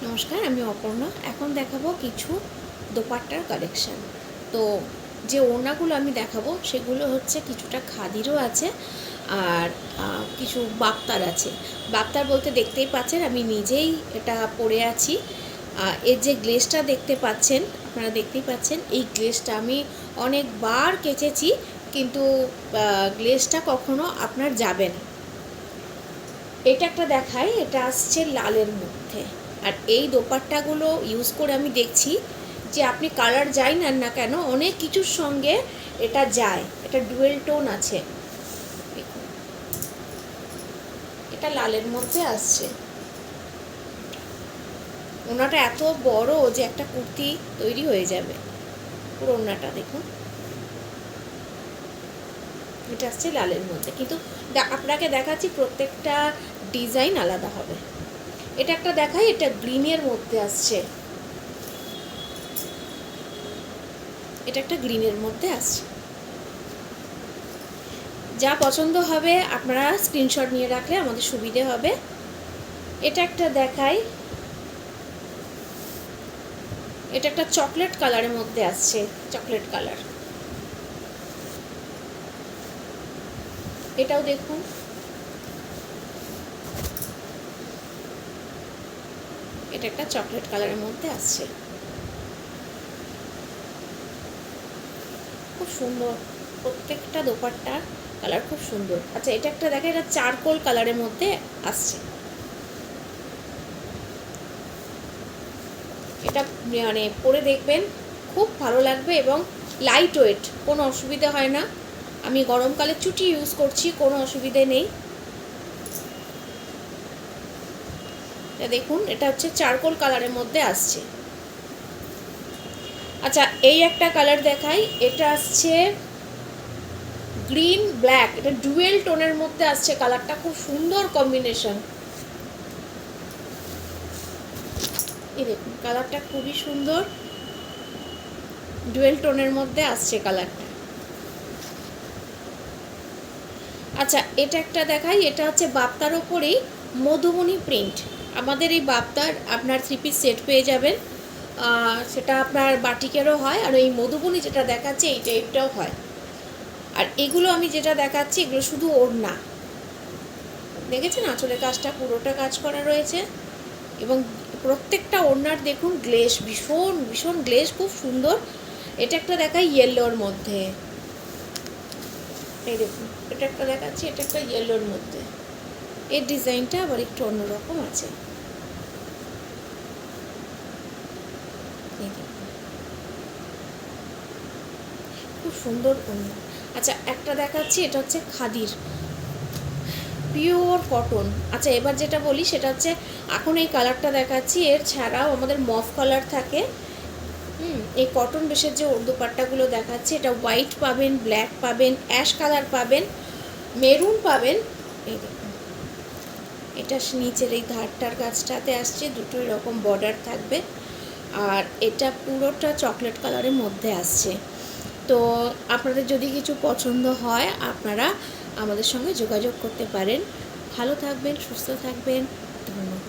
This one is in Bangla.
নমস্কার, আমি অপর্ণা। এখন দেখাবো কিছু দোপাট্টার কালেকশান। তো যে ওড়নাগুলো আমি দেখাবো সেগুলো হচ্ছে কিছুটা খাদিরও আছে আর কিছু বাপ্তার আছে। বাপ্তার বলতে দেখতেই পাচ্ছেন আমি নিজেই এটা পরে আছি। এর যে গ্লেজটা দেখতে পাচ্ছেন, আপনারা দেখতেই পাচ্ছেন, এই গ্লেজটা আমি অনেকবার কেচেছি, কিন্তু গ্লেজটা কখনো আপনার যাবে না। এটা একটা দেখাই, এটা আসছে লালের মধ্যে। আর এই দোপাট্টাগুলো ইউজ করে আমি দেখছি যে আপনি কালার যাই নেন না কেন, অনেক কিছুর সঙ্গে এটা যায়। এটা ডুয়েল টোন আছে, এটা লালের মধ্যে আসছে। ওনাটা এত বড় যে একটা কুর্তি তৈরি হয়ে যাবে। পুরো ওনাটা দেখুন, এটা আসছে লালের মধ্যে, কিন্তু আপনাকে দেখাচ্ছি প্রত্যেকটা ডিজাইন আলাদা হবে। এটা একটা দেখাই, এটা গ্রিনের মধ্যে আসছে। এটা একটা গ্রিনের মধ্যে আসছে। যা পছন্দ হবে আপনারা স্ক্রিনশট নিয়ে রাখলে আমাদের সুবিধে হবে। এটা একটা দেখাই, এটা একটা চকলেট কালারের মধ্যে আসছে, চকলেট কালার। এটাও দেখুন, এটা একটা চকলেট কালারের মধ্যে আসছে, খুব সুন্দর। প্রত্যেকটা দোপাট্টার কালার খুব সুন্দর। আচ্ছা, এটা একটা দেখা, এটা চারকোল কালারের মধ্যে আসছে। এটা মানে পরে দেখবেন, খুব ভালো লাগবে এবং লাইট ওয়েট, কোনো অসুবিধা হয় না। আমি গরমকালে চুটি ইউজ করছি, কোনো অসুবিধে নেই। এটা দেখুন, এটা হচ্ছে চারকোল কালারের মধ্যে আসছে। আচ্ছা, এই একটা কালার দেখাই, এটা আসছে গ্রিন ব্ল্যাক, এটা ডুয়েল টোনের মধ্যে আসছে। কালারটা খুব সুন্দর কম্বিনেশন। এই দেখুন, কালারটা খুবই সুন্দর, ডুয়েল টোনের মধ্যে আসছে কালারটা। আচ্ছা, এটা একটা দেখাই, এটা হচ্ছে বাপ্তার ওপরেই মধুবনী প্রিন্ট। আমাদের এই বাপ্তার আপনার 3 পিস সেট পেয়ে যাবেন, সেটা আপনার বাটিকেরও হয়, আর এই মধুবনী যেটা দেখাচ্ছে এই টাইপটাও হয়। আর এগুলো আমি যেটা দেখাচ্ছি এগুলো শুধু ওড়না, দেখেছেন আঁচলের কাজটা পুরোটা কাজ করা রয়েছে, এবং প্রত্যেকটা ওড়নার দেখুন গ্লেজ, ভীষণ ভীষণ গ্লেজ, খুব সুন্দর। এটা একটা দেখাই ইয়েলোর মধ্যে, এই দেখুন, এটা একটা দেখাচ্ছি, এটা একটা ইয়েলোর মধ্যে। এর ডিজাইনটা আবার একটু অন্যরকম আছে, খুব সুন্দর ওড়না। আচ্ছা, একটা দেখাচ্ছি, এটা হচ্ছে খাদির পিওর কটন। আচ্ছা, এবার যেটা বলি সেটা হচ্ছে, এখন এই কালারটা দেখাচ্ছি, এর ছাড়াও আমাদের মফ কালার থাকে। এই কটন বেসের যে দোপাট্টাগুলো দেখাচ্ছি, এটা হোয়াইট পাবেন, ব্ল্যাক পাবেন, অ্যাশ কালার পাবেন, মেরুন পাবেন। এই দেখুন, এটা নিচের এই ধারটার কাছটাতে আসছে, দুটোই রকম বর্ডার থাকবে, আর এটা পুরোটা চকলেট কালারের মধ্যে আসছে। তো আপনাদের যদি কিছু পছন্দ হয় আপনারা আমাদের সঙ্গে যোগাযোগ করতে পারেন। ভালো থাকবেন, সুস্থ থাকবেন, ধন্যবাদ।